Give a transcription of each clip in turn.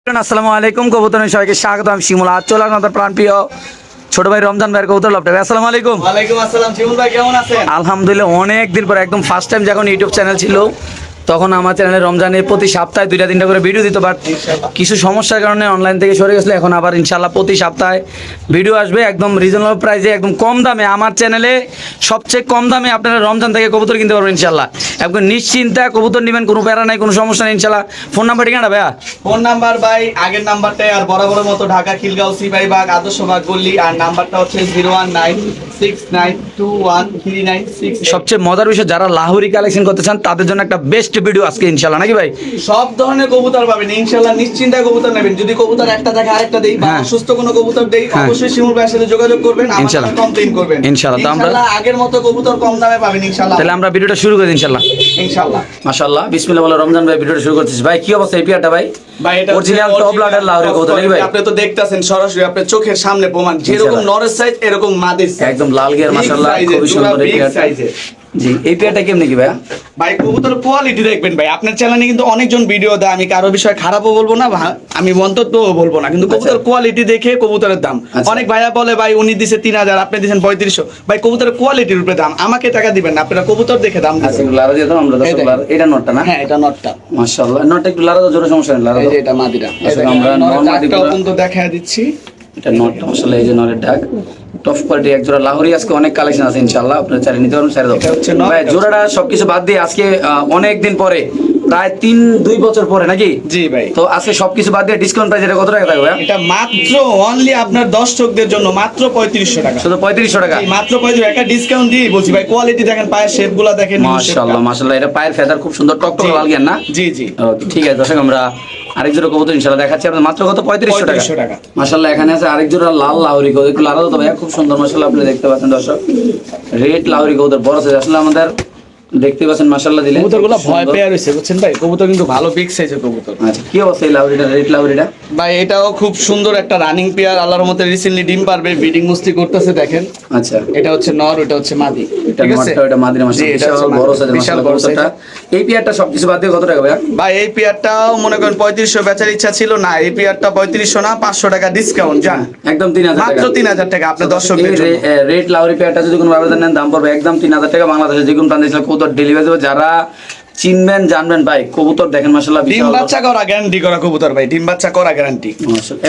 আসসালামু আলাইকুম কবুতর সবাইকে স্বাগত। আমি শিমুল। আজ চলে আপনাদের প্রাণপ্রিয় ছোট ভাই রমজান ভাইয়ের কবুতর লফটে। আসসালামু আলাইকুম। ওয়ালাইকুম আসসালাম শিমুল ভাই, কেমন আছেন? আলহামদুলিল্লাহ, অনেক দিন পর একদম ফার্স্ট টাইম যখন ইউটিউব চ্যানেল ছিল তখন আমার চ্যানেলে রমজানের প্রতি সপ্তাহে 2-3টা করে ভিডিও দিত, বাট কিছু সমস্যার কারণে অনলাইন থেকে সরে গেছিলো। এখন আবার ইনশাল্লাহ প্রতি সপ্তাহে ভিডিও আসবে একদম রিজনেবল প্রাইসে, একদম কম দামে। আমার চ্যানেলে সবচেয়ে কম দামে আপনারা রমজান থেকে কবুতর কিনতে পারবেন ইনশাল্লাহ। একদম নিশ্চিন্তা কবুতর নেবেন, কোনো প্যারা নাই, কোনো সমস্যা নেই ইনশাল্লাহ। ফোন নাম্বার ঠিকানা ভাইয়া? ফোন নাম্বার ভাই আগের নাম্বারটাই আর বরাবরের মতো ঢাকা খিলগাঁও সিপাহীবাগ আদর্শবাগ গল্লি, আর নাম্বারটা হচ্ছে 01969213966। সবচেয়ে মজার বিষয়, যারা লাহোরি কালেকশন করতে চান তাদের জন্য একটা বেস্ট ভিডিও আজকে ইনশাল্লাহ, নাকি ভাই? সব ধরনের কবুতর পাবেন ইনশাআল্লাহ, নিশ্চিন্তায় কবুতর নেবেন। যদি কবুতর একটা থাকে আরেকটা দেই বা সুস্থ কোনো কবুতর দেই, অবশ্যই শিমুল ভাইয়ের সাথে যোগাযোগ করবেন, ইনশাআল্লাহ কমপ্লেইন করবেন ইনশাআল্লাহ। তো আমরা আগের মতো কবুতর কম দামে পাবেন ইনশাআল্লাহ। তাহলে আমরা ভিডিওটা শুরু করি ইনশাআল্লাহ। ইনশাআল্লাহ মাশাআল্লাহ, বিসমিল্লাহ বলে রমজান ভাই ভিডিওটা শুরু করতেছি। ভাই কি অবস্থা এই পিয়ারটা ভাই? ভাই এটা অরিজিনাল টপ লাডার লাহোরি কবুতর নাকি ভাই? আপনি তো দেখতাছেন সরাসরি আপনার চোখের সামনে প্রমাণ, যেরকম নরের সাইজ এরকম মাদির সাইজ, একদম লাল গিয়ার মাশাআল্লাহ, খুবই সুন্দর এই পিয়ারটা। জি, এই পিয়ারটা কেমনে কি ভাই? ভাই কবুতর কোয়ালিটি দেখবেন ভাই, আপনার চ্যানেলে কিন্তু অনেকজন ভিডিও দেয়, আমি কারো বিষয়ে খারাপও বলবো না, আমি মন্তব্যও বলবো না, কিন্তু কবুতর কোয়ালিটি দেখে কবুতরের দাম। অনেক ভাইয়া বলে ভাই উনি দিছে 3000, আপনি দিছেন 3500। ভাই কবুতরের কোয়ালিটির উপরে দাম, আমাকে টাকা দিবেন না, আপনারা কবুতর দেখে দাম দিবেন। আচ্ছা, লারা দিয়ে দাও আমরা 10 লারা। এটা নটটা না? হ্যাঁ এটা নটটা মাশাআল্লাহ। নটটা একটু লারা দাও, জোরে সমস্যা নেই, লারা এই দাও। যে এটা মাদিরা, আসলে আমরা নরমাদিটা পর্যন্ত দেখায় দিচ্ছি। এটা নটটা মাশাআল্লাহ, এই যে নরের ডাক টপ কোয়ালিটি এক জোড়া লাহোরি। আজকে অনেক কালেকশন আছে ইনশাআল্লাহ, আপনারা চাইলে নিতে পারবেন। ছেড়ে দাও ভাই, জোড়াটা সবকিছু বাদ দিয়ে আজকে অনেক দিন পরে, প্রায় 3-2 বছর পরে নাকি? জি ভাই। তো আজকে সবকিছু বাদ দিয়ে ডিসকাউন্ট প্রাইস এটা কত টাকা থাকবে? এটা মাত্র অনলি আপনার দর্শকদের জন্য মাত্র 3500 টাকা। শুধু 3500 টাকা? মাত্র 3500 একটা ডিসকাউন্ট দিয়ে বলছি ভাই। কোয়ালিটি দেখেন, পায়ের শেপগুলো দেখেন, মাশাআল্লাহ মাশাআল্লাহ। এটা পায়ের ফেদার খুব সুন্দর, টকটক লাল গিয়ার না? জি জি। ওকে ঠিক আছে দর্শক, আমরা আরেক জোড়া কবুতর ইনশাআল্লাহ দেখাচ্ছি আপনাদের মাত্র কত? 3500 টাকা। মাশাআল্লাহ, এখানে আছে আরেক জোড়া লাল লাহোরি কবুতর, একটু লাল তো ভাইয়া, খুব সুন্দর মাশাআল্লাহ। আপনি দেখতে পাচ্ছেন দর্শক, রেড লাহোরি কবুতর বড় সাইজ। আসলে আমাদের দেখতে পাচ্ছেন মাশাআল্লাহ দিলে কবুতরগুলো ভয় পেয়ে রইছে বুঝছেন ভাই, কবুতর কিন্তু ভালো বিগ সাইজের কবুতর। আচ্ছা, কি অবস্থা এই লাহোরিটা, রেড লাহোরিটা? ভাই এটাও খুব সুন্দর একটা রানিং পেয়ার, আল্লাহর রহমতে রিসেন্টলি ডিম পারবে, ব্রিডিং মুস্তি করতেছে দেখেন। আচ্ছা, এটা হচ্ছে নর, ওটা হচ্ছে মাদি, এটা ঠিক আছে? নটটা, এটা মাদিরা মাশাআল্লাহ, বিশাল বড় সাইজের মাশাআল্লাহ কবুতরটা। এই পেয়ারটা সবকিছু বাদ দিয়ে কত টাকা ভাইয়া? ভাই এই পেয়ারটাও মনে করেন 3500 বেচার ইচ্ছা ছিল না, এই পেয়ারটা 3500 না, 500 টাকা ডিসকাউন্ট যান, একদম 3000 টাকা, মাত্র 3000 টাকা আপনার দর্শকদের জন্য। রেড লাহোরি পেয়ারটা যদি কোনো আবেদন নেন দাম পড়বে একদম 3000 টাকা। বাংলাদেশে যে কোনো প্রান্তে কবুতর ডেলিভারি দেবে। যারা চিনবেন জানবেন ভাই, কবুতর দেখেন মাশাআল্লাহ, ডিম বাচ্চা করা গ্যারান্টি করা কবুতর ভাই, ডিম বাচ্চা করা গ্যারান্টি।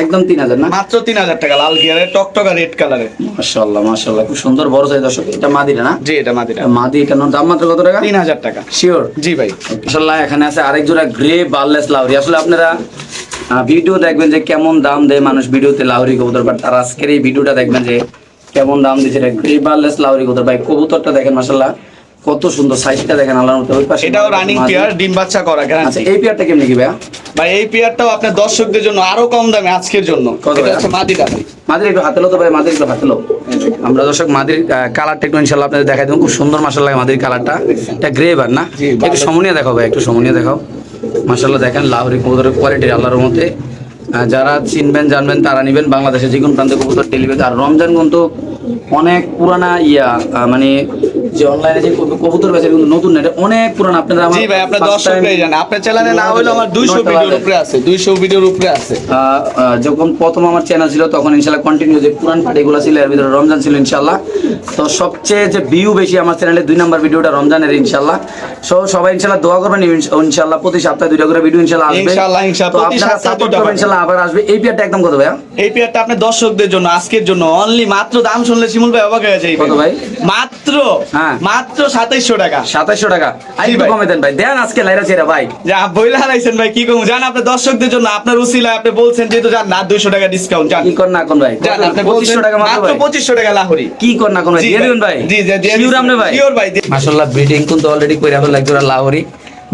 একদম 3000 না? মাত্র 3000 টাকা, লাল গিয়ারের টকটকা রেড কালারের। মাশাআল্লাহ মাশাআল্লাহ, খুব সুন্দর বড় সাইজ দর্শক। এটা মাদিরা না? জি এটা মাদিরা। মাদি, এটা দাম মাত্র কত টাকা? 3000 টাকা। শিওর? জি ভাই। মাশাআল্লাহ, এখানে আছে আরেক জোড়া গ্রে বারলেস লাহোরি। আসলে আপনারা ভিডিও দেখবেন যে কেমন দাম দেয় মানুষ ভিডিওতে লাহোরি কবুতর, বাট তার আজকের এই ভিডিওটা দেখবেন যে কেমন দাম দিচ্ছে গ্রে বারলেস লাহোরি কবুতর। ভাই কবুতরটা দেখেন মাশাআল্লাহ, কত সুন্দর সাইজটা দেখেন আল্লাহর মতো। ওই পাশে এটাও রানিং পেয়ার, ডিম বাচ্চা করা গ্যারান্টি। আচ্ছা, এই পেয়ারটা কেমনে কি ভাইয়া? ভাই এই পেয়ারটাও আপনার দর্শকদের জন্য আরো কম দামে আজকের জন্য। এটা হচ্ছে মাদিরা। মাদির একটু হাতে লো তো ভাই, মাদির একটু হাতে লো। আমরা দর্শক মাদির কালারটা একটু ইনশাআল্লাহ আপনাদের দেখাই দেবো, খুব সুন্দর মাশাআল্লাহ মাদির কালারটা। এটা গ্রে বার না? একটু সমনিয়া দেখাও ভাই, একটু সমনিয়া দেখাও। মাশাআল্লাহ দেখেন লাহোরি কবুতরের কোয়ালিটি আল্লাহর মতে। যারা চিনবেন জানবেন তারা নেবেন, বাংলাদেশে যে কোনো প্রান্তে কবুতর ডেলিভারি। আর রমজান কিন্তু অনেক পুরানা মানে যে অনলাইনে যে কবুতর বেচে কিন্তু নতুন না, এটা অনেক পুরানা। আপনারা জি ভাই আপনার দর্শকরাই জানে, আপনার চ্যানেলে না হইলো আমার 200 ভিডিওর উপরে আছে, 200 ভিডিওর উপরে আছে। যখন প্রথম আমার চ্যানেল ছিল তখন ইনশাআল্লাহ কন্টিনিউ যে পুরান পার্টিগুলো ছিল এর ভিতরে রমজান ছিল ইনশাআল্লাহ। তো সবচেয়ে যে ভিউ বেশি আমার চ্যানেলে 2 নাম্বার ভিডিওটা রমজানের ইনশাআল্লাহ। সবাই ইনশাআল্লাহ দোয়া করবেন, ইনশাআল্লাহ প্রতি সপ্তাহে 2টা করে ভিডিও ইনশাআল্লাহ আসবে ইনশাআল্লাহ। তো আপনারা সাপোর্ট করবেন ইনশাআল্লাহ, আবার আসবে। এই পেয়ারটা একদম কত ভাইয়া? এই পেয়ারটা আপনার দর্শকদের জন্য আজকের জন্য অনলি মাত্র, দাম শুনলে শিমুল ভাই অবাক হয়ে যায়। কত ভাই? মাত্র মাত্র 2700 টাকা। 2700 টাকা? আই তো কমে দেন ভাই, দেন আজকে লাইরা চেরা ভাই। যা বইলা হারাইছেন ভাই, কি কমু জান আপনার দর্শকদের জন্য, আপনার উসিলায় আপনি বলছেন যেহেতু জান না 200 টাকা ডিসকাউন্ট জান। কি কর না কোন ভাই? জান আপনি 2500 টাকা মাত্র ভাই, 2500 টাকা লাহোরি। কি কর না কোন ভাই, দিয়ে দিবেন ভাই? জি জি শিওর আমনে ভাই? শিওর ভাই। মাশাআল্লাহ, ব্রিডিং কিন্তু অলরেডি কইরা ফেললা একজোড়া লাহোরি।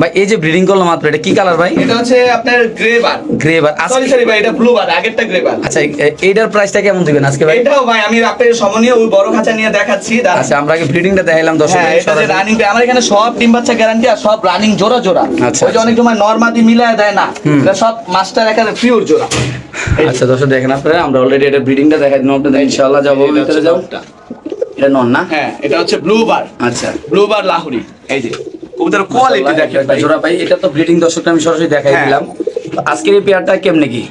ভাই এই যে ব্রিডিং করলো মাত্র, এটা কি কালার ভাই? এটা হচ্ছে আপনার গ্রে বার। গ্রে বার? সরি ভাই, এটা ব্লু বার, আগেরটা গ্রে বার। আচ্ছা, এইটার প্রাইসটা কেমন দিবেন আজকে ভাই? এটাও ভাই আমি আপনাদের সমনীয় ওই বড় খাঁচা নিয়ে দেখাচ্ছি। আচ্ছা, আমরা আগে ব্রিডিংটা দেখাইলাম দর্শকদের। হ্যাঁ, এটা যে রানিং, আমার এখানে সব ডিম বাচ্চা গ্যারান্টি আর সব রানিং জোড়া জোড়া। আচ্ছা, ওই যে অনেক সময় নরমাদি মিলায় দেয় না, এটা সব মাস্টার এখানে পিওর জোড়া। আচ্ছা দর্শক দেখেন আপনারা, আমরা অলরেডি এটা ব্রিডিংটা দেখাই দিলাম আপনাদের ইনশাআল্লাহ। যাবো ভিতরে যাও। এটা নন না? হ্যাঁ, এটা হচ্ছে ব্লু বার। আচ্ছা, ব্লু বার লাহোরি। এই যে কবুতরের কোয়ালিটি দেখেন একটা ভাই। জোড়া ভাই, এটা তো ব্রিডিং দর্শকটা আমি সরাসরি দেখাই হ্যাঁ। দিলাম। তো আজকের এই পেয়ারটা কেমনে কি?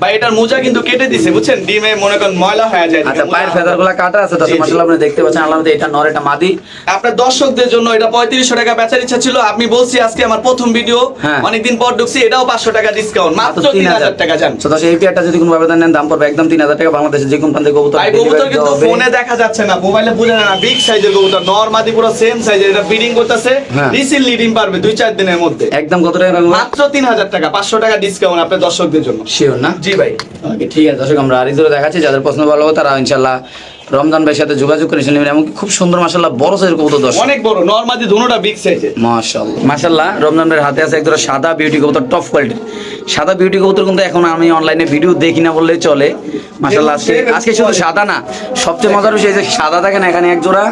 ভাই এটার মোজা কিন্তু কেটে দিছে বুঝছেন, ডিমে মনে করেন ময়লা হয়ে যায়। আচ্ছা, পায়ের ফেদারগুলো কাটা আছে, জি, দর্শক জি। মাশাআল্লাহ আপনি দেখতে পাচ্ছেন। আল্লাহর মধ্যে এটা নর, এটা মাদি। আপনার দর্শকদের জন্য এটা 3500 টাকা বেচার ইচ্ছা ছিল, আমি বলছি আজকে আমার প্রথম ভিডিও, হ্যাঁ। অনেকদিন পর ঢুকছি, এটাও 500 টাকা ডিসকাউন্ট, মাত্র 3000 টাকা জান। তো দর্শক এই পেয়ারটা যদি কোনো আবেদন নেন দাম পড়বে একদম 3000 টাকা। বাংলাদেশে যে কোন প্রান্তে কবুতর ভাই কবুতর কিন্তু ফোনে দেখা যাচ্ছে না, মোবাইলে বোঝা যায় না, বিগ সাইজের কবুতর, নরমাদি পুরো সেম সাইজের, এটা ব্রিডিং করতেছে, হ্যাঁ। রিসিলি ডিম পারবে 2-4 দিনের মধ্যে। একদম কত টাকা রাখবো? মাত্র 3000 টাকা, 500 টাকা ডিসকাউন্ট আপনার দর্শকদের জন্য। শিওর না? জি ভাই। ওকে, ঠিক আছে দর্শক, আমরা আরেকজোড়া দেখাচ্ছি। যাদের পছন্দ ভালো হবে তারা ইনশাআল্লাহ রমজান ভাইয়ের সাথে যোগাযোগ করে নেবেন। এমনকি খুব সুন্দর মাশাআল্লাহ বড় সাইজের কবুতর দর্শক। অনেক বড় নরমাদি দুটোটা বিগ সাইজের। মাশাআল্লাহ মাশাআল্লাহ, রমজান ভাইয়ের হাতে আছে একজোড়া সাদা বিউটি কবুতর, টপ কোয়ালিটির সাদা বিউটি কবুতর। কিন্তু এখন আমি অনলাইনে ভিডিও দেখি না বললেই চলে। মাশাআল্লাহ আজকে শুধু সাদা না, সবচেয়ে মজার বিষয় যে সাদা দেখেন এখানে এক জোড়া,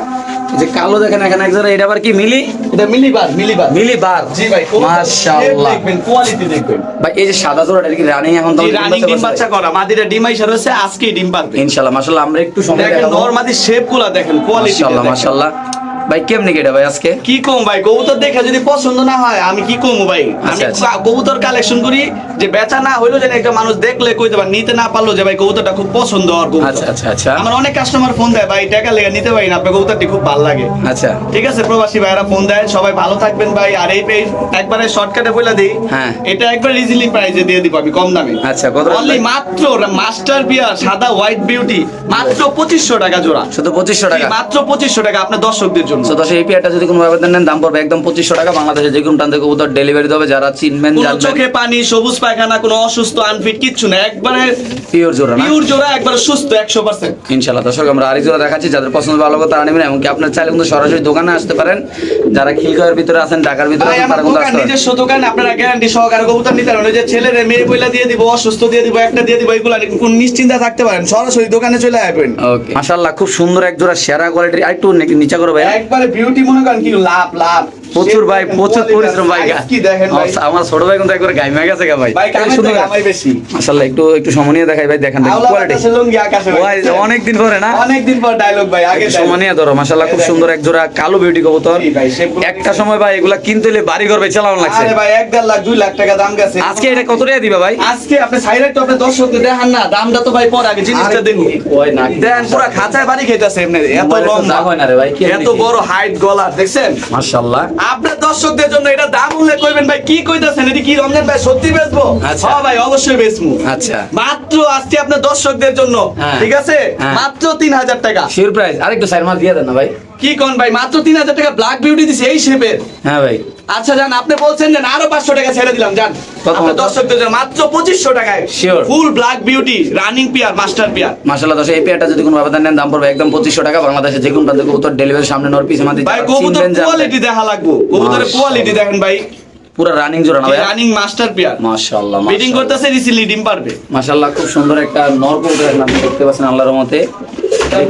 যে কালো দেখেন এখানে এক জোড়া, এটা আবার কি মিলি? এটা মিলিবার। মিলিবার। জি ভাই, মাশাআল্লাহ দেখবেন কোয়ালিটি দেখবেন ভাই। এই যে সাদা জোড়াটা কি রানিং এখন তো? জি, রানিং ডিম বাচ্চা করা, মাদিরা ডিম আইসা রয়েছে, আজকেই ডিম পারবে ইনশাআল্লাহ। মাশাআল্লাহ আমরা একটু সময় দেখেন দেখাবো। নরমাদি শেপগুলা দেখেন, কোয়ালিটি মাশাআল্লাহ মাশাআল্লাহ ভাই, কেমনে কি এটা ভাই আজকে? কি কম ভাই, কবুতর দেখে যদি পছন্দ না হয় আমি কি কমু ভাই। আমি আচ্ছা। কবুতর কালেকশন করি, যে বেচা না হইলো যেন একটা মানুষ দেখলে কইতে পারে, নিতে না পারলো যে ভাই কবুতরটা খুব পছন্দ আর কবুতর। আচ্ছা আচ্ছা আচ্ছা আমার অনেক কাস্টমার ফোন দেয়, ভাই টাকা লেগে নিতে পারি না, আপনার কবুতরটি খুব ভালো লাগে। আচ্ছা ঠিক আছে, প্রবাসী ভাইরা ফোন দেয়, সবাই ভালো থাকবেন ভাই। আর এই পেজ একবারে শর্টকাটে বলে দিই, হ্যাঁ। এটা একবার ইজিলি প্রাইসে দিয়ে দিব আমি কম দামে। আচ্ছা, কত টাকা? অনলি মাত্র মাস্টার বিয়ার সাদা হোয়াইট বিউটি মাত্র 2500 টাকা জোড়া। শুধু 2500 টাকা? জি, মাত্র 2500 টাকা আপনার দর্শকদের জন্য। তো দর্শক এই পেয়ারটা যদি কোনো আবেদন নেন দাম পড়বে একদম 2500 টাকা। বাংলাদেশে যে কোনো প্রান্তে কবুতর ডেলিভারি দেবে। যারা চিনবেন কোনো জানবেন, চোখে পানি, সবুজ পায়খানা, কোনো অসুস্থ আনফিট কিচ্ছু না, একবারে পিওর জোড়া না? পিওর জোড়া, একবারে সুস্থ 100%। ইনশাআল্লাহ দর্শক আমরা আরেক জোড়া দেখাচ্ছি। যাদের পছন্দ ভালো হবে তারা নেবেন। এমনকি আপনার চাইলে কিন্তু সরাসরি দোকানে আসতে পারেন। যারা খিলগাঁওয়ের ভিতরে আছেন, ঢাকার ভিতরে ভাই আছেন, আমার তারা কিন্তু দোকান, আসতে পারেন। নিজস্ব দোকান, আপনারা গ্যারান্টি সহকারে কবুতর নিতে পারেন। ওই যে ছেলেরে মেয়ে বইলা দিয়ে দিব, অসুস্থ দিয়ে দিব, একটা দিয়ে দিব, এগুলা কোন নিশ্চিন্তা থাকতে পারেন, সরাসরি দোকানে চলে আসবেন। ওকে মাশাআল্লাহ, খুব সুন্দর এক জোড়া সেরা কোয়ালিটির। আরেকটু নিচা করো ভাই। একবারে বিউটি মনে করেন কি লাভ লাভ। প্রচুর ভাই, প্রচুর পরিশ্রম ভাই। কি দেখেন ভাই, আমার ছোট ভাই কিন্তু একবার গাইমা গেছে গা ভাই। ভাই কামাই থেকে কামাই বেশি। মাশাআল্লাহ একটু সময় নিয়ে দেখাই ভাই, দেখেন আওলা কোয়ালিটি। বাতাসে লুঙ্গি আকাশে ভাই। অনেক দিন পরে না? অনেক দিন পর ডায়লগ ভাই, আগে সময় নিয়ে ধরো। মাশাআল্লাহ খুব সুন্দর এক জোড়া কালো বিউটি কবুতর। জি ভাই, শেপগুলো একটা সময় ভাই এগুলা কিনতে হলে বাড়ি ঘর ভাই চালানো লাগছে। আরে ভাই 1.5 লাখ 2 লাখ টাকা দাম গেছে। আজকে এটা কত টাকা দিবা ভাই? আজকে আপনি সাইরাইট টপে দর্শকদের দেখান না, দামটা তো ভাই পর আগে জিনিসটা দেন। ওই না দেন পুরো খাঁচায় বাড়ি খেতেছে এমনি, এত মোবাইলে তো লম্বা, যা হয় না রে ভাই, কি এত বড় হাইট গলা দেখছেন। মাশাআল্লাহ আপনার দর্শকদের জন্য এটা দাম উল্লেখ করবেন ভাই, কি কইতাছেন, এটা কি রমজান ভাই সত্যি বেচবো? আচ্ছা। হ্যাঁ ভাই অবশ্যই বেচবো। আচ্ছা মাত্র আজকে আপনার দর্শকদের জন্য, হ্যাঁ। ঠিক আছে, হ্যাঁ। মাত্র 3000 টাকা। Sure price. আরেকটু সাইড মার দিয়ে দেন না ভাই। কি কোন ভাই, মাত্র 3000 টাকা ব্ল্যাক বিউটি দিছে এই শেপের। হ্যাঁ ভাই। আচ্ছা জান, আপনি বলছেন যে আরো 500 টাকা ছেড়ে দিলাম, জান কত আপনার কত? দর্শকদের জন্য মাত্র 2500 টাকায় Sure. Full black beauty running pair master pair. মাশাআল্লাহ দর্শক এই পেয়ারটা যদি কোনো আবেদন নেন দাম পড়বে একদম 2500 টাকা। বাংলাদেশে যে কোনো প্রান্তে কবুতর ডেলিভারি সামনে নর পিছে মাদি। ভাই কবুতর কোয়ালিটি দেখা লাগবো, কবুতরের কোয়ালিটি দেখেন ভাই, পুরো রানিং জোড়া না ভাই? Running master pair. মাশাআল্লাহ ব্রিডিং করতেছে, রিসিলি ডিম পারবে। মাশাআল্লাহ খুব সুন্দর একটা নর কবুতরের নাম দেখতে পাচ্ছেন আল্লাহর রহমতে।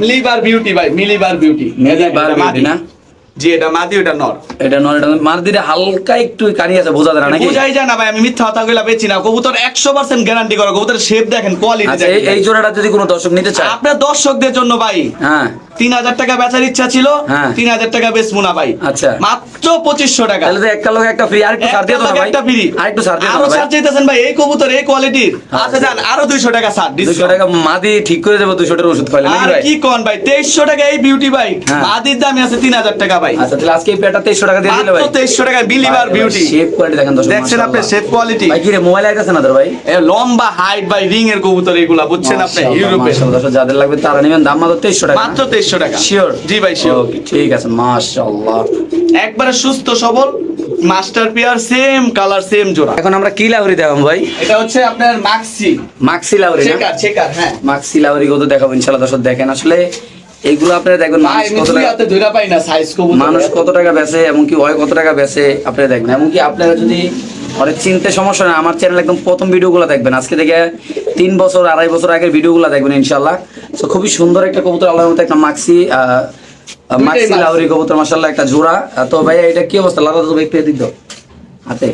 মিলিবার বিউটি ভাই, মিলিবার বিউটি। মিলিবার বিউটি না? জি, এটা মাদি, ওটা নর। এটা নর, এটা মার দিলে হালকা একটু কানি আছে, বোঝা যায় না নাকি? বুঝাই যায় না ভাই, আমি মিথ্যা কথা কইলা বেচি না। কবুতর 100% গ্যারান্টি করা, কবুতরের শেপ দেখেন, কোয়ালিটি আচ্ছা দেখেন। এই জোড়াটা যদি কোনো দর্শক নিতে চায়, আপনার দর্শকদের জন্য ভাই হ্যাঁ 3000 টাকা বেচার ইচ্ছা ছিল, হ্যাঁ। 3000 টাকা বেচবো না ভাই, আচ্ছা। মাত্র 2500 টাকা। তাহলে তো একটা লোক একটা ফ্রি। আরেকটু ছাড় দিয়ে দাও না ভাই। একটা ফ্রি, আরেকটু ছাড় দিয়ে দাও আরো না ভাই। ছাড় চাইতেছেন ভাই, এই কবুতর এই কোয়ালিটির। আচ্ছা জান, আরো 200 টাকা ছাড় 200 টাকা মাদি ঠিক করে দেবো, 200 টাকার ওষুধ খাইলে নাকি আর ভাই? কি কোন ভাই, 2300 টাকা এই বিউটি ভাই, হ্যাঁ। মাদির দামই আছে 3000 টাকা ভাই। আচ্ছা তাহলে আজকে এই পেয়ারটা 2300 টাকা দিয়ে দিলে ভাই। মাত্র 2300 টাকা বিলিভার বিউটি। শেপ কোয়ালিটি দেখেন দর্শক, দেখছেন আপনি মাশাআল্লাহ। শেপ কোয়ালিটি ভাই কি রে মোবাইল আইতাছে না তোর ভাই? এ লম্বা হাইট ভাই, রিং এর কবুতর এগুলা, বুঝছেন আপনি, মাশাআল্লাহ, ইউরোপে। মাশাআল্লাহ দর্শক যাদের লাগবে তারা নেবেন, দাম মাত্র 2300 টাকা। মাত্র 2300 টাকা। শিওর? জি ভাই শিওর। ওকে ঠিক আছে মাশাআল্লাহ। একবারে সুস্থ সবল master pair, same colour same জোড়া। এখন আমরা কি লাউরি দেখাবো ভাই? এটা হচ্ছে আপনার মাক্সি মাক্সি লাউরি না? চেকার, চেকার, হ্যাঁ মাক্সি লাউরি কত দেখাবো ইনশাআল্লাহ দর্শক। দেখেন আসলে এগুলো আপনারা দেখবেন ভাই, মানুষ আমি কত দুই টাকা, হাতে ধইরা পাই না সাইজ কবুতর। মানুষ কত টাকা বেচে, এমনকি ওই কত টাকা বেচে আপনারা দেখবেন। এমনকি আপনারা যদি অনেক চিনতে সমস্যা না, আমার চ্যানেল একদম প্রথম ভিডিওগুলো দেখবেন, আজকে থেকে 3 বছর 2.5 বছর আগের ভিডিওগুলো দেখবেন ইনশাআল্লাহ। তো খুবই সুন্দর একটা কবুতর আল্লাহর মতো, একটা মাক্সি মাক্সি লাউরি কবুতর মাশাআল্লাহ, একটা জোড়া। তো ভাইয়া এটা কি অবস্থা? লাদা তো একটু এদিক দাও হাতে।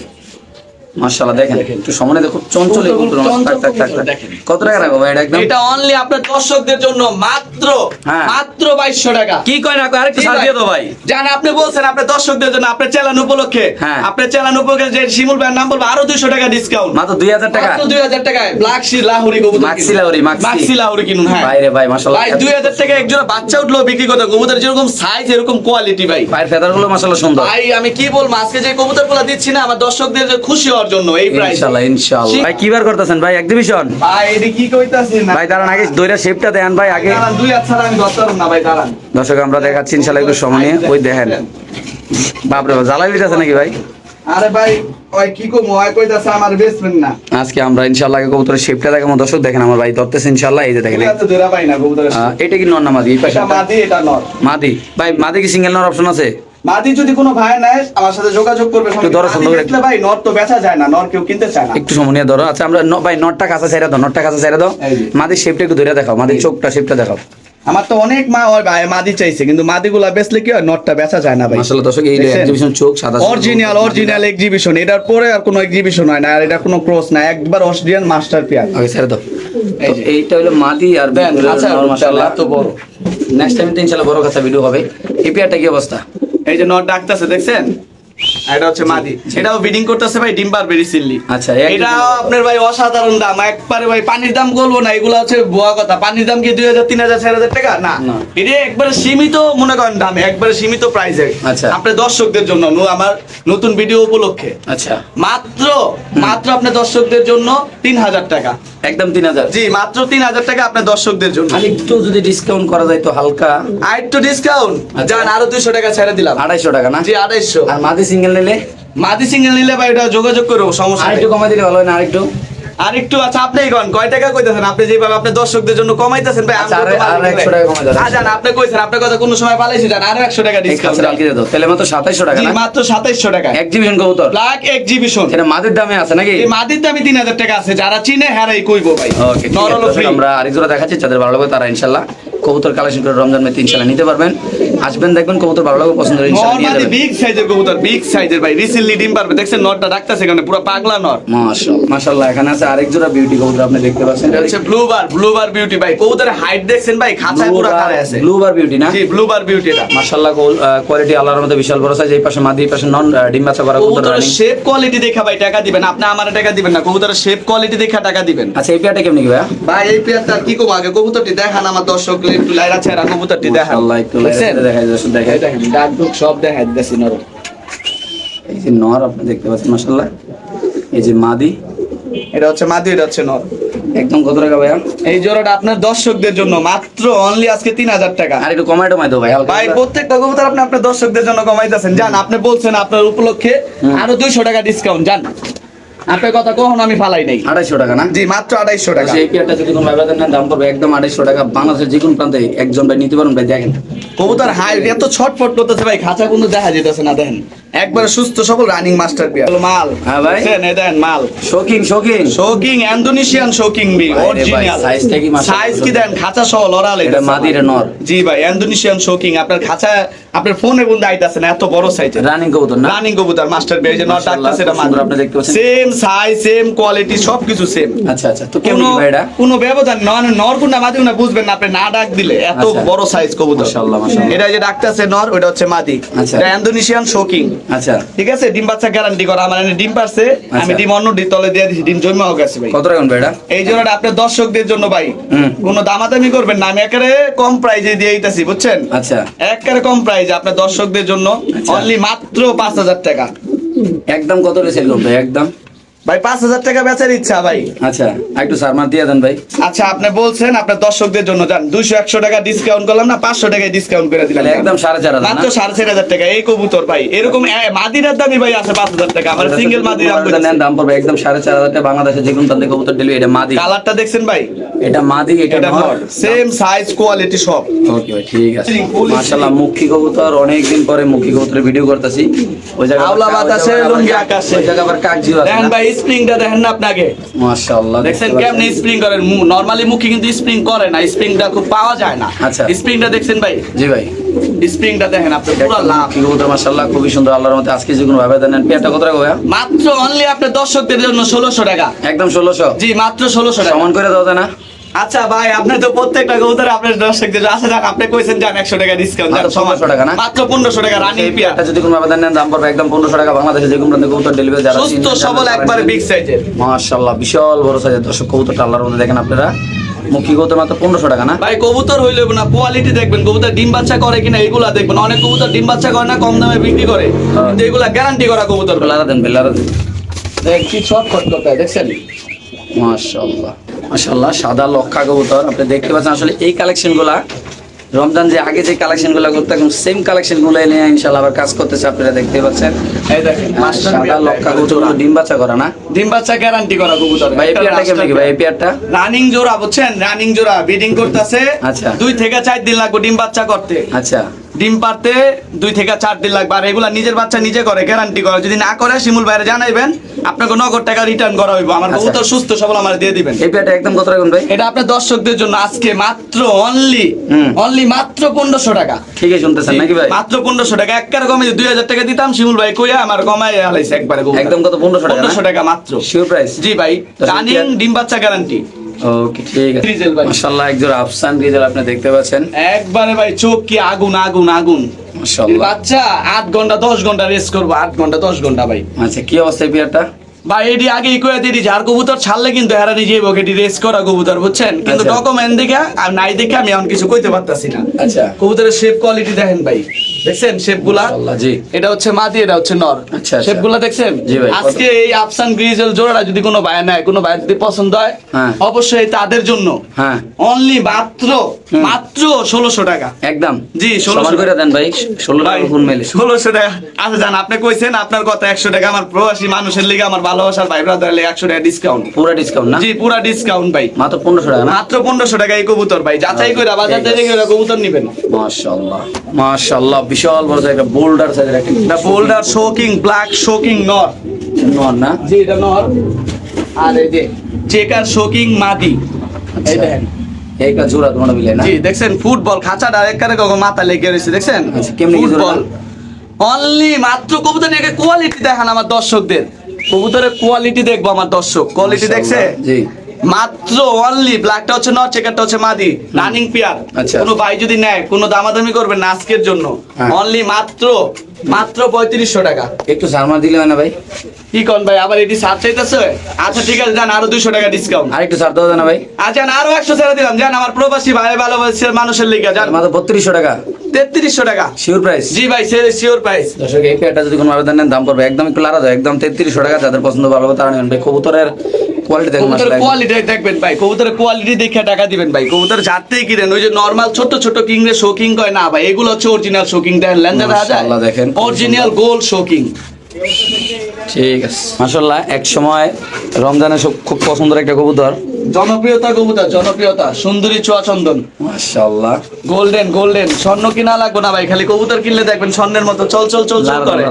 মাশাআল্লাহ দেখেন একটু সামনে দেখো চঞ্চল এই কবুতর চঞ্চল টাক টাক কবুতর টাক দেখেন। কত টাকা রাখবো ভাই এটা একদম এটা অনলি আপনার দর্শকদের জন্য মাত্র হ্যাঁ। মাত্র 2200 টাকা। কি কয় না কয় আরেকটু জি ছাড় ভাই। দিয়ে দাও ভাই জান আপনি বলছেন আপনার দর্শকদের জন্য আপনার চ্যানেল উপলক্ষে হ্যাঁ। আপনার চ্যানেল উপলক্ষে যে শিমুল ভাইয়ের নাম বলবো আরো 200 টাকা ডিসকাউন্ট মাত্র 2000 টাকা মাত্র 2000 টাকায় ব্ল্যাক সি লাহুরি কবুতর মাক্সি কিনুন। লাহুরি, মাক্সি। মাক্সি লাহুরি কিনুন হ্যাঁ ভাই রে ভাই মাশাআল্লাহ ভাই 2000 টাকা এক জোড়া বাচ্চা উঠলো বিক্রি করতে কবুতর যেরকম সাইজ এরকম কোয়ালিটি ভাই পায়ের ফেদারগুলো মাশাআল্লাহ সুন্দর ভাই আমি কি বলবো আজকে যে কবুতরগুলো দিচ্ছি না আমার দর্শকদের যে খুশি হওয়ার জন্য এই প্রাইস ইনশাআল্লাহ ইনশাআল্লাহ ভাই কি বার করতেছেন ভাই এক্সিবিশন ভাই এটা কি কইতাছেন না ভাই দাঁড়ান আগে দইরা শেপটা দেন ভাই আগে দাঁড়ান দুই হাত ছাড়া আমি ধরতে পারবো না ভাই দাঁড়ান দর্শক আমরা দেখাচ্ছি ইনশাআল্লাহ একটু সময় নিয়ে ওই দেখেন বাপ রে বাপ জ্বালাই দিতেছে নাকি ভাই আরে ভাই ওই কি কম ওই কইতাছে আমার বেসমেন্ট না আজকে আমরা ইনশাআল্লাহ আগে কবুতরের শেপটা দেখাবো দর্শক দেখেন আমার ভাই ধরতেছে ইনশাআল্লাহ এই যে দেখেন তুই এত ধরা পাই না কবুতরের এটা কি নর না মাদি এই পাশে এটা মাদি এটা নর মাদি ভাই মাদি কি সিঙ্গেল নর অপশন আছে মাদি যদি কোনো ভাই নেয় আমার সাথে যোগাযোগ করবে একটু ধরো মাদি সুন্দর করে। দেখলে ভাই নর তো বেচা যায় না নর কেউ কিনতে চায় না একটু সময় নিয়ে ধরো আচ্ছা আমরা ভাই নটটা কাছে ছেড়ে দাও নটটা কাছে ছেড়ে দাও এই যে। মাদির শেপটা একটু ধরে দেখাও মাদির চোখটা শেপটা দেখাও আমার তো অনেক মা ওই ভাই মাদি চাইছে কিন্তু মাদিগুলা বেচলে কি হয় নরটা বেচা যায় না ভাই মাশাআল্লাহ দর্শক এই দেখছেন? এক্সিবিশন চোখ সাদা অরিজিনাল এক্সিবিশন এটার পরে আর কোনো এক্সিবিশন হয় না আর এটা কোনো ক্রস না একবার অস্ট্রিয়ান মাস্টার পেয়ার আগে ছেড়ে দাও এই তো যে। এইটা হলো মাদি আর দেন, আচ্ছা, মাশাআল্লাহ এত বড়। নেক্সট টাইম তো ইনশাআল্লাহ বড় কথা ভিডিও হবে এই পেয়ারটা কি অবস্থা এই যে নর ডাকতেছে দেখছেন এটা হচ্ছে মাদি এটাও বিডিং করতেছে ভাই ডিম পারবে রিসেন্টলি আচ্ছা, এক- এটা আপনার ভাই অসাধারণ দাম একবারে ভাই পানির দাম বলবো না এগুলো হচ্ছে ভুয়া কথা পানির দাম কি 2000 3000 4000 টাকা না না। এটা একবারে সীমিত মনে করেন দামে একবারে সীমিত প্রাইসে আচ্ছা। আপনার দর্শকদের জন্য আমার নতুন ভিডিও উপলক্ষে আচ্ছা মাত্র মাত্র আপনার দর্শকদের জন্য 3000 টাকা একদম 3000 জি মাত্র 3000 টাকা আপনার দর্শকদের জন্য আর একটু যদি ডিসকাউন্ট করা যায় তো হালকা আর একটু ডিসকাউন্ট আচ্ছা। যান আরো 200 টাকা ছেড়ে দিলাম 250 টাকা না জি 250 আর মাদি সিঙ্গেল নিলে মাদি সিঙ্গেল নিলে ভাই এটা যোগাযোগ করবো সমস্যা আর নেই একটু কমাই দিলে ভালো হয় না আরেকটু আর একটু আচ্ছা আপনি কোন কয় টাকা কইতাছেন আপনি যেভাবে আপনার দর্শকদের জন্য কমাইতেছেন ভাই আচ্ছা, আমি তো আর মালিক 100 টাকা কমাই দেন। জান আপনি কইছেন আপনার কথা কোন সময় পালাইছি জান আর 100 টাকা এই ডিসকাউন্ট খাসির আলকি দিয়ে দাও তাহলে মাত্র 2700 টাকা জি না মাত্র 2700 টাকা এক্সিবিশন কবুতর ব্ল্যাক এক্সিবিশন এটা মাদির দামে আছে নাকি এই মাদির দামই 3000 টাকা আছে যারা চিনে হারাই কইবো ভাই ওকে নরল ফ্রি আমরা আরেক জোড়া দেখাচ্ছি যাদের ভালো লাগবে তারা ইনশাআল্লাহ কবুতর কালেকশন করে রমজান মেতে ইনশাআল্লাহ নিতে পারবেন আসবেন দেখবেন কবুতর ভালো লাগবে পছন্দ হলে ইনশাআল্লাহ নিয়ে নরমালি যাবেন বিগ সাইজের কবুতর বিগ সাইজের ভাই রিসেন্টলি ডিম পারবে দেখছেন নরটা ডাকতেছে এখানে পুরো পাগলা নর মাশাআল্লাহ মাশাআল্লাহ এখানে আছে আরেক জোড়া বিউটি কবুতর আপনি দেখতে পাচ্ছেন এটা হচ্ছে ব্লুবার বিউটি ভাই কবুতরের হাইট দেখছেন ভাই খাঁচায় পুরো খাড়া আছে ব্লুবার বিউটি না জি ব্লুবার বিউটি এটা মাশাআল্লাহ কোয়ালিটি আল্লাহর মধ্যে বিশাল বড় সাইজ এই পাশে মাদি এই পাশে নন ডিম বাচ্চা করা কবুতর কবুতরের রানিং শেপ কোয়ালিটি দেখা ভাই টাকা দিবেন আপনি আমার টাকা দিবেন না কবুতরের শেপ কোয়ালিটি দেখা টাকা দিবেন আচ্ছা এই পেয়ারটা কেমন কি ভাইয়া ভাই এই পেয়ারটা কি কম আগে কবুতরটি দেখান আমার দর্শক একটু লাইরা ছেড়া কবুতরটি দেখান মাশাআল্লাহ একটু দেখছেন? দেখাই যাচ্ছে এই দেখাই দেখেন ডাক ডুক সব দেখাই দিতেছি নর এই যে নর আপনি দেখতে পাচ্ছেন মাশাআল্লাহ এই যে মাদি এটা হচ্ছে মাদি এটা হচ্ছে নর একদম কত টাকা ভাইয়া এই জোড়াটা আপনার দর্শকদের জন্য মাত্র অনলি আজকে 3000 টাকা আর একটু কমাই টমাই দাও ভাই হালকা ভাই করে। প্রত্যেকটা কবুতর আপনি আপনার দর্শকদের জন্য কমাইতেছেন জান আপনি বলছেন আপনার উপলক্ষে আরো 200 টাকা ডিসকাউন্ট জান আপনার কথা কখনো আমি ফালাই নাই 250 টাকা না জি মাত্র 250 টাকা সেই পেয়ারটা যদি কোনো ভাইবাদের নেন দাম পড়বে একদম 250 টাকা বাংলাদেশের যে কোনো প্রান্তে একজন ভাই নিতে পারবেন ভাই দেখেন কবুতর হাই এত ছটফট করতেছে ভাই খাঁচা কিন্তু দেখা যেতেছে না দেখেন একবারে সুস্থ সবল রানিং মাস্টার পিয়ার মাল হ্যাঁ ভাই। দেখছেন, এই দেখেন মাল শৌখিন শৌখিন শোকিং ইন্দোনেশিয়ান শোকিং বি ভাই রে ভাই, অরিজিনাল সাইজটা কি মাশাআল্লাহ। সাইজ কি দেন খাঁচা সহ লড়াল এটা মাদি এটা নর জি ভাই ইন্দোনেশিয়ান শোকিং আপনার খাঁচা আপনার ফোনে বন্ধু আইতাছে না এত বড় সাইজ রানিং কবুতর না রানিং কবুতর মাস্টার বি এই যে নট মাশাআল্লাহ, ডাকতেছে এটা খুব সুন্দর আপনি দেখতে পাচ্ছেন। সেম সাইজ সেম কোয়ালিটি সবকিছু সেম আচ্ছা আচ্ছা তো কেমন কোনো কি ভাই এটা কোনো ব্যবধান নর কোনটা মাদি কোনটা বুঝবেন না আপনি না ডাক দিলে এত আচ্ছা। বড় সাইজ কবুতর মাশাআল্লাহ, মাশাআল্লাহ। এটা যে ডাকতেছে নর ওটা হচ্ছে মাদি আচ্ছা। এটা ইন্দোনেশিয়ান শোকিং আচ্ছা ঠিক আছে ডিম বাচ্চা গ্যারান্টি করা আমার এনে ডিম পারছে আমি আচ্ছা। ডিম অন্য তলে দিয়ে দিছি ডিম জমা হয়ে গেছে ভাই কত টাকা ভাই এটা এই জোড়াটা আপনার দর্শকদের জন্য ভাই হুম। কোনো দামাদামি করবেন না আমি একেবারে কম প্রাইজে দিয়ে দিতেছি বুঝছেন আচ্ছা একেবারে কম প্রাইজে আপনার দর্শকদের জন্য আচ্ছা। অনলি মাত্র 5000 টাকা একদম কত রে সেল করবে একদম ভাই 5000 টাকা বেচার ইচ্ছা ভাই আচ্ছা একটু সারমার দিয়ে দেন ভাই আচ্ছা আপনি বলছেন আপনার দর্শকদের জন্য যান 200 টাকা ডিসকাউন্ট করলাম না 500 টাকায় ডিসকাউন্ট করে দিলাম তাহলে একদম 4500 মাত্র 4500 টাকা এই কবুতর ভাই এরকম মাদিরার দামই ভাই আছে 5000 টাকা আমার সিঙ্গেল মাদির দাম নেন দাম পড়বে একদম 4500 টাকা বাংলাদেশের যে কোনো প্রান্তে কবুতর ডেলিভারি এটা মাদি কালারটা দেখছেন ভাই এটা মাদি এটা এটা নর সেম সাইজ কোয়ালিটি সব ওকে ভাই ঠিক আছে মাশাআল্লাহ মুখী কবুতর অনেকদিন পরে মুখী কবুতরের ভিডিও করতেছি ওই জায়গা আওলা বাতাসে লুঙ্গি আকাশে ওই জায়গা আবার কাকজিও আছে দেখেন ভাই স্প্রিংটা দেখেন না আপনাকে মাশাআল্লাহ দেখছেন কেমনে স্প্রিং করেন নরমালি মুখী কিন্তু স্প্রিং করে না স্প্রিংটা খুব পাওয়া যায় না আচ্ছা। স্প্রিংটা দেখছেন ভাই জি ভাই স্প্রিংটা দেখেন আপনি পুরো লাভ। কি কবুতর মাশাআল্লাহ খুবই সুন্দর, আল্লাহর মতে আজকে যে কোনো ভাবে দেন। পেয়ারটা কত টাকা ভাইয়া? মাত্র অনলি আপনার দর্শকদের জন্য 1600 টাকা। একদম 1600। জি মাত্র 1600 টাকা। সমান করে দাও না? আচ্ছা ভাই আপনি তো প্রত্যেকটা কবুতরে আপনার দর্শকদের আচ্ছা যাক আপনি কইছেন যান 100 টাকা ডিসকাউন্ট মাত্র 1500 টাকা না? মাত্র 1500 টাকা রানিং এই পিয়া। পেয়ারটা যদি কোনো ভাবে দেন দাম পড়বে একদম 1500 টাকা। বাংলাদেশে যে কোনো প্রান্তে কবুতর ডেলিভারি যারা সুস্থ সবল একবারে বিগ সাইজের। মাশাআল্লাহ বিশাল বড় সাইজের দর্শক কবুতরটা আল্লাহর মধ্যে দেখেন আপনারা। মুখী কবুতর মাত্র 1500 টাকা না? ভাই কবুতর হইলে না কোয়ালিটি দেখবেন, কবুতর ডিম বাচ্চা করে কিনা এগুলা দেখবেন। অনেক কবুতর ডিম বাচ্চা করে না, কম দামে বিক্রি করে, কিন্তু এগুলা গ্যারান্টি করা কবুতর। বেলারা দেন বেলারা দেন। দেখ কি শর্টকাট করতে দেখছেন। মাশাআল্লাহ মাশাআল্লাহ সাদা লক্ষা কবুতর আপনি দেখতে পাচ্ছেন। আসলে এই কালেকশনগুলা রমজান যে আগে যে কালেকশনগুলো করতে সেম কালেকশনগুলো নিয়ে ইনশাআল্লাহ আবার কাজ করতেছে, আপনারা দেখতে পাচ্ছেন। এই দেখেন সাদা লক্ষা কবুতর ডিম বাচ্চা করা না? ডিম বাচ্চা গ্যারান্টি করা কবুতর। ভাই এই পেয়ারটা কেমন কি ভাই? এই পেয়ারটা রানিং জোড়া বুঝছেন, রানিং জোড়া ব্রিডিং করতেছে। আচ্ছা। 2 থেকে 4 দিন লাগবে ডিম বাচ্চা করতে। আচ্ছা ডিম পারতে 2 থেকে 4 দিন লাগবে। আর এগুলা নিজের বাচ্চা নিজে করে, গ্যারান্টি করে। যদি না করে শিমুল বাইরে জানাইবেন, আপনাকে নগদ টাকা রিটার্ন করা হইব। আমার আচ্ছা। কবুতর সুস্থ সবল আমার দিয়ে দিবেন। এই পেয়ারটা একদম কত রাখুন ভাই? এটা আপনার দর্শকদের জন্য আজকে মাত্র অনলি মাত্র 1500 টাকা। ঠিকই শুনতেছেন নাকি ভাই? মাত্র 1500 টাকা। একবার কমে 2000 টাকা দিতাম, শিমুল ভাই কইয়া আমার কমায় আলাইছে একবারে কবুতর। একদম কত? 1500 টাকা না? 1500 টাকা মাত্র। Sure price? জি ভাই, রানিং ডিম বাচ্চা গ্যারান্টি। ওকে ঠিক আছে ডিজেল ভাই। মাশাআল্লাহ একজোড়া আফসান ডিজেল আপনি দেখতে পাচ্ছেন। একবারে ভাই চোখ কি আগুন আগুন আগুন। মাশাআল্লাহ বাচ্চা 8 ঘন্টা 10 ঘন্টা রেস্ট করবো, 8 ঘন্টা 10 ঘন্টা ভাই। আচ্ছা কি অবস্থা এই পেয়ারটা? ভাই এটি আগেই কয়ে দিই যার কবুতর ছাড়লে কিন্তু এরা নিজেই বকেটি রেস করা কবুতর বুঝছেন, কিন্তু আচ্ছা। ডকুমেন্ট দেখে আর নাই দেখে আমি এখন কিছু কইতে পারতাছি না। আচ্ছা কবুতরের শেপ কোয়ালিটি দেখেন ভাই, দেখছেন শেপ গুলা? মাশাআল্লাহ জি। এটা হচ্ছে মাদি, এটা হচ্ছে নর। আচ্ছা, শেপ গুলা দেখছেন? জি ভাই, আজকে এই আফসান গ্রিজেল জোড়াটা যদি কোনো ভাই নেয়, কোনো ভাই যদি পছন্দ হয়, হ্যাঁ। অবশ্যই তাদের জন্য হ্যাঁ অনলি মাত্র 1600 টাকা। একদম জি, 1600 সমান করে দেন ভাই। 16 ভাই টাকা কোন মেলে? 1600 টাকা। আচ্ছা জান আপনি কইছেন আপনার কথা 100 টাকা, আমার প্রবাসী মানুষের লিগে আমার ভালোবাসার ভাই ব্রাদার লিগে 100 টাকা ডিসকাউন্ট। পুরো ডিসকাউন্ট না? জি পুরা ডিসকাউন্ট ভাই। মাত্র 1500 টাকা না? মাত্র 1500 টাকা এই কবুতর ভাই। যাচাই করে বাজার ঠিক আছে। থেকে কবুতর নেবেন। মাশাআল্লাহ মাশাআল্লাহ বিশাল বড় একটা বোল্ডার সাইজের একটা এটা বোল্ডার শোকিং ব্ল্যাক শোকিং নর। নর না? জি এটা নর। আর এই যে চেকার শোকিং মাদি। এই দেখেন এইটা জোড়া তোমরা মিলে না? জি দেখছেন ফুটবল খাঁচাটা একবারে কখন মাথা লেগে রয়েছে দেখছেন। আচ্ছা, কেমনি কি জোড়া? ফুটবল অনলি মাত্র কবুতর নিয়ে কোয়ালিটি দেখান আমার দর্শকদের। কবুতরের কোয়ালিটি দেখবো আমার দর্শক, কোয়ালিটি দেখছে? মাশাআল্লাহ, জি। মাত্র অনলি ব্ল্যাকটা হচ্ছে নর, চেকারটা হচ্ছে মাদি, রানিং পেয়ার। আচ্ছা। কোনো ভাই যদি নেয় কোনো দামাদামি করবেন না আজকের জন্য। হ্যাঁ। অনলি মাত্র 3500 টাকা। একটু সারমা দিলে হয় না ভাই? কি কোন ভাই আবার এটি সার চাইতেছে? আচ্ছা ঠিক আছে যান আরো 200 টাকা ডিসকাউন্ট। আর একটু ছাড় দেওয়া যায় না ভাই? আচ্ছা আরো 100 ছেড়ে দিলাম, যান আমার প্রবাসী ভাই ভালোবাসার মানুষের লিগে যান। মাত্র 3200 টাকা 3300 টাকা। Sure price? জি ভাই শিওর প্রাইস। দর্শক এই পেয়ারটা যদি কোনো আবেদন নেন দাম পড়বে একদম একটু লাড়া যায়, একদম 3300 টাকা। যাদের পছন্দ ভালো হবে তারা নেবেন ভাই। কবুতরের কোয়ালিটি দেখুন কবুতরের মাশাআল্লাহ। কোয়ালিটি দেখবেন ভাই, কবুতরের কোয়ালিটি দেখে টাকা দিবেন ভাই। কবুতর জাততেই কিনেন, ওই যে নরমাল ছোট ছোট কিংরে শোকিং কয় না ভাই, এগুলো হচ্ছে অরিজিনাল শোকিং। দেখেন লেঞ্জা দেখা যায়, মাশাআল্লাহ, দেখেন। Original gold shocking. ঠিক আছে মাশাআল্লাহ। এক সময় রমজানে খুব পছন্দের একটা কবুতর, জনপ্রিয়তা কবুতর, জনপ্রিয়তা সুন্দরী চোয়া চন্দন মাশাআল্লাহ। Golden golden. স্বর্ণ কিনা লাগবে না ভাই, খালি কবুতর কিনলে দেখবেন স্বর্ণের মতো চল চল চল চল করে।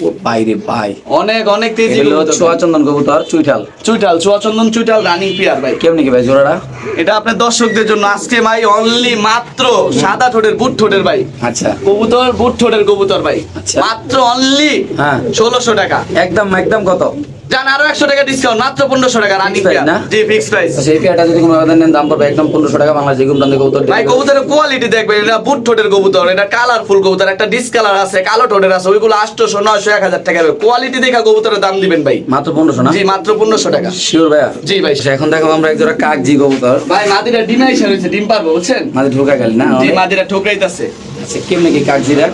ও বাইরে ভাই অনেক অনেক তেজি এগুলো কবুতর। ছোয়া চন্দন কবুতর চুইঠাল চুইটাল চোয়া চন্দন চুইটাল রানিং পিয়ার ভাই। কেমনি কি ভাই জোড়াটা? এটা আপনার দর্শকদের জন্য আজকে ভাই অনলি মাত্র সাদা ঠোঁটের বুট ঠোঁটের ভাই আচ্ছা কবুতর, বুট ঠোঁটের কবুতর ভাই। আচ্ছা। মাত্র অনলি হ্যাঁ। 1600 টাকা। একদম একদম কত? জান আরো 100 টাকা ডিসকাউন্ট, মাত্র 1500 টাকা রানিং Fixed price পেয়ার না? জি ফিক্স প্রাইস। আচ্ছা এই পেয়ারটা যদি কোনো আবেদন নেন দাম পড়বে একদম 1500 টাকা। বাংলা যে কোনো প্রান্তে কবুতর ভাই কবুতরের কোয়ালিটি দেখবেন, এটা বুট ঠোঁটের কবুতর, এটা কালারফুল কবুতর, একটা ডিসকালার আছে, কালো ঠোঁটের আছে, ওইগুলো 800 900 1000 টাকা হবে। কোয়ালিটি দেখে কবুতরের দাম দিবেন ভাই। মাত্র 1500 না? জি মাত্র 1500 টাকা। শিওর ভাইয়া? জি ভাই। আচ্ছা, এখন দেখো আমরা এক জোড়া কাকজি কবুতর। ভাই মাদিরা ডিমে এসে রয়েছে, ডিম পারবো বুঝছেন? মাঝে ঢোকা গেল না? জি মাদিরা ঠোকরাইতাছে। আচ্ছা কেমনি কি কাকজিরা?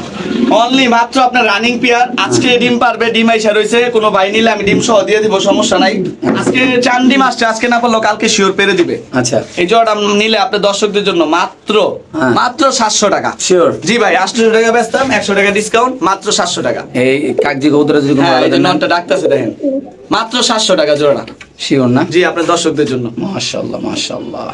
অনলি মাত্র আপনার রানিং পেয়ার, আজকে ডিম পারবে, ডিম আইসা রয়েছে, কোনো ভাই নিলে আমি ডিম সহ দিয়ে দিব, সমস্যা নাই। আজকে চান ডিম আসছে, আজকে না পারলেও কালকে শিওর পেরে দিবে। আচ্ছা এই জোড়াটা নিলে আপনার দর্শকদের জন্য মাত্র হ্যাঁ। মাত্র 700 টাকা। শিওর? জি ভাই 800 টাকা বেচতাম, 100 টাকা ডিসকাউন্ট, মাত্র 700 টাকা। এই কাকজি কবুতরে যদি কোনো হ্যাঁ এই যে আবেদন নেন ননটা ডাকতেছে দেখেন, মাত্র 700 টাকা জোড়া। শিওর না? জি আপনার দর্শকদের জন্য। মাশাআল্লাহ মাশাআল্লাহ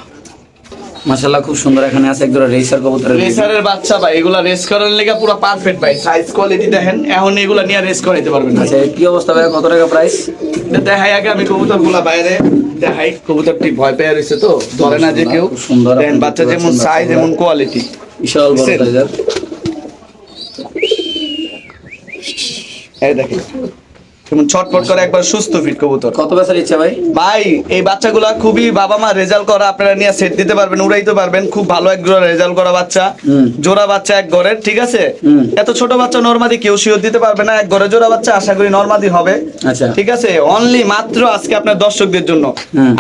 মাশাআল্লাহ খুব সুন্দর। এখানে আছে এক জোড়া রেসার কবুতরের রেসারের বাচ্চা ভাই, এগুলা রেস করার লেগে পুরো পারফেক্ট ভাই। সাইজ কোয়ালিটি দেখেন, এখন এগুলা নিয়ে রেস করাইতে পারবেন না। আচ্ছা কি অবস্থা ভাই? কত টাকা প্রাইস? দেখাই আগে আমি কবুতর গুলা বাইরে দেখাই। কবুতরটি ভয় পেয়ে রয়েছে তো ধরে না যে কেউ। খুব সুন্দর। দেখেন বাচ্চা যেমন সাইজ এমন কোয়ালিটি। বিশাল বড় বুঝছেন? সাইজের। এই দেখেন যেমন ছটফট করে একবার সুস্থ ফিট কবুতর। কত বেচার ইচ্ছা ভাই? ভাই এই বাচ্চাগুলা খুবই বাবা মা রেজাল্ট করা, আপনারা নিয়ে সেট দিতে পারবেন, উড়াইতে পারবেন। খুব ভালো এক জোড়া রেজাল্ট করা বাচ্চা, জোড়া বাচ্চা এক ঘরের, ঠিক আছে? এত ছোট বাচ্চা নরমাদি কেউ শিওর দিতে পারবে না, এক ঘরে জোড়া বাচ্চা আশা করি নরমাদি হবে। আচ্ছা ঠিক আছে, অনলি মাত্র আজকে আপনার দর্শকদের জন্য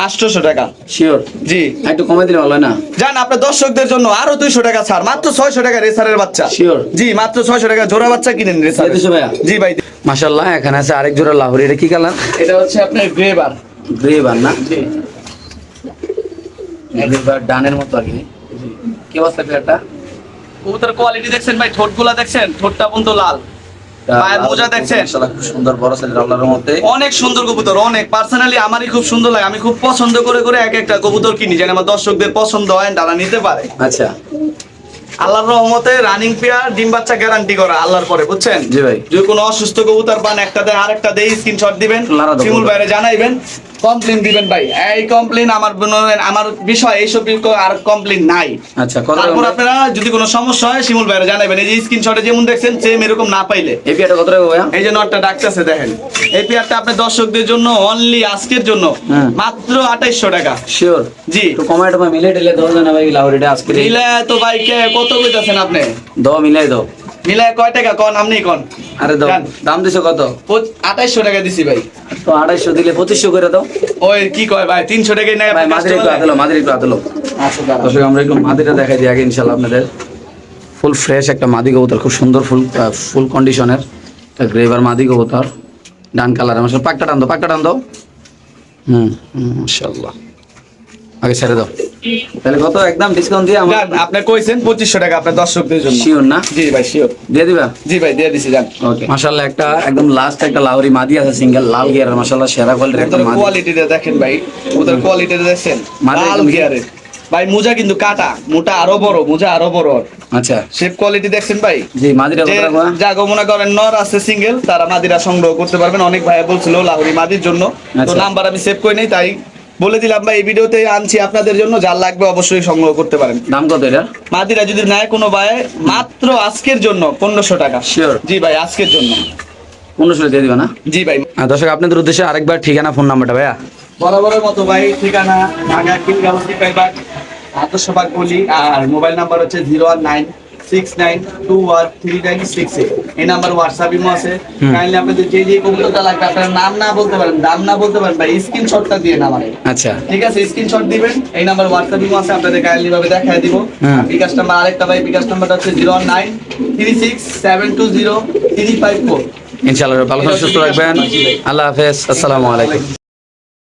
800 টাকা। শিওর? জি একটু কমাই দিলে ভালো হয় না? জান আপনার দর্শকদের জন্য আরো 200 টাকা ছাড়, মাত্র 600 টাকা রেসারের বাচ্চা। শিওর? জি মাত্র 600 টাকা জোড়া বাচ্চা কিনেন রেসারের। 200 ভাইয়া? জি ভাই। মাশাআল্লাহ, এখানে আছে আরেক জোড়া লাহোরি। এটা কি কালার? এটা হচ্ছে আপনার গ্রেবার। গ্রেবার না? জি গ্রেবার ডানের মতো আর কি। কি অবস্থা পেয়ারটা? কবুতর কোয়ালিটি দেখছেন ভাই, ঠোঁটগুলা দেখছেন, ঠোঁটটা পর্যন্ত লাল। পায়ের মোজা দেখছেন? মাশাআল্লাহ, খুব সুন্দর বড় সাইজের আল্লাহর মধ্যে। অনেক সুন্দর কবুতর, অনেক পার্সোনালি আমারই খুব সুন্দর লাগে। আমি খুব পছন্দ করে করে এক একটা কবুতর কিনি যেন আমার দর্শকদের পছন্দ হয়, তারা নিতে পারে। আচ্ছা আল্লাহর রহমতে রানিং পেয়ার, ডিম বাচ্চা গ্যারান্টি করা আল্লাহর পরে, বুঝছেন? জি ভাই। যদি কোনো অসুস্থ কবুতর পান, একটা দেয় আরেকটা দেই, স্ক্রিনশট দিবেন, লারা দাও শিমুল কবুতর। বাইরে জানাইবেন, কমপ্লেন দিবেন ভাই। এই কমপ্লেন আমার বিষয়, এইসব আর কমপ্লেন নাই। আচ্ছা, কত তারপর টাকা? আপনারা যদি কোনো সমস্যা হয় শিমুল বাইরে জানাইবেন। এই যে স্ক্রিনশটে যেমন দেখছেন সেম এরকম না পাইলে, এই পেয়ারটা কত টাকা ভাইয়া? এই যে নটটা ডাকতেছে দেখেন, এই পেয়ারটা আপনার দর্শকদের জন্য অনলি আজকের জন্য মাত্র 2800 টাকা। শিওর? জি একটু কমাই টমাই মিলে টেলে দাও না ভাই, লাহোরিটা আজকে মিলে তো ভাই কে কত কইতাছেন আপনি? দাও, মিলাই দাও। মিলে কয় টাকা কন, আপনি কন। আরে দাও, জান। দাম দিছো কত? 2800 টাকা দিছি ভাই। তো 2800 দিলে 2500 করে দাও। ওই কি কয় ভাই, 300 টাকাই নাই ভাই আপনার মাদির একটু কাস্টমার। আদলো, মাদির একটু আদলো। দর্শক আমরা একটু মাদিটা দেখাই দিই আগে ইনশাআল্লাহ আপনাদের। ফুল ফ্রেশ একটা মাদি কবুতর, খুব সুন্দর ফুল কন্ডিশনের একটা গ্রেভার মাদি কবুতর, ডান কালার। আমার পাকটা টান দাও, পাকটা টান দাও। মাশাআল্লাহ, আগে ছেড়ে দাও। তাহলে কত একদম ডিসকাউন্ট দিয়ে আমার? জান, আপনি কইছেন 2500 টাকা আপনার দর্শকদের জন্য। শিওর না? জি ভাই শিওর। দিয়ে দিবা? জি ভাই দিয়ে দিছি জান। ওকে। মাশাআল্লাহ, একটা একদম লাস্ট একটা লাহোরি মাদি আছে, সিঙ্গেল লাল গিয়ারের। মাশাআল্লাহ, সেরা কোয়ালিটির একটা ওদের মাদি। কোয়ালিটিটা দেখেন ভাই, ওদের কোয়ালিটিটা দেখছেন, মাঝে লাল একদম- গিয়ারে ভাই। মোজা কিন্তু কাটা, মোটা আরো বড়, মোজা আরো বড়। আচ্ছা শেপ কোয়ালিটি দেখছেন ভাই। জি, মাদিটা কত যে টাকা? যা মনে করেন নর আছে সিঙ্গেল, তারা মাদিরা সংগ্রহ করতে পারবেন। অনেক ভাইয়া বলছিল লাহোরি মাদির জন্য, তো আচ্ছা। নাম্বার আমি সেভ করে নেই, তাই বলে দিলাম ভাই। এই ভিডিওতে আনছি আপনাদের জন্য, যার লাগবে অবশ্যই সংগ্রহ করতে পারেন। দাম কত এটা? মাদিরা যদি নেয় কোনো ভাই, মাত্র আজকের জন্য 1500 টাকা। শিওর? জি ভাই আজকের জন্য। 1500 দিয়ে দিবা না? জি ভাই। দর্শক আপনাদের উদ্দেশ্যে আরেকবার ঠিকানা, ফোন নাম্বারটা ভাইয়া। বরাবরের মতো ভাই, ঠিকানা ঢাকা কিংগাউসি পাইবাগ আদর্শবাগ বলি, আর মোবাইল নাম্বার হচ্ছে 01969213968। এই নাম্বার হোয়াটসঅ্যাপ ইমো আছে। কাইন্ডলি আপনাদের যে যে কবুতরটা লাগবে, আপনার নাম না বলতে পারেন, দাম না বলতে পারেন ভাই, স্ক্রিনশটটা দিয়ে না আমারে। আচ্ছা ঠিক আছে, স্ক্রিনশট দিবেন। এই নাম্বার হোয়াটসঅ্যাপ ইমো আছে, আপনাদের কাইন্ডলি ভাবে দেখায় দিব। বিকাশ নাম্বার আরেকটা ভাই, বিকাশ নাম্বারটা হচ্ছে 01936720354। ইনশাআল্লাহ ভালো সুস্থ রাখবেন। আল্লাহ হাফেজ, আসসালামু আলাইকুম।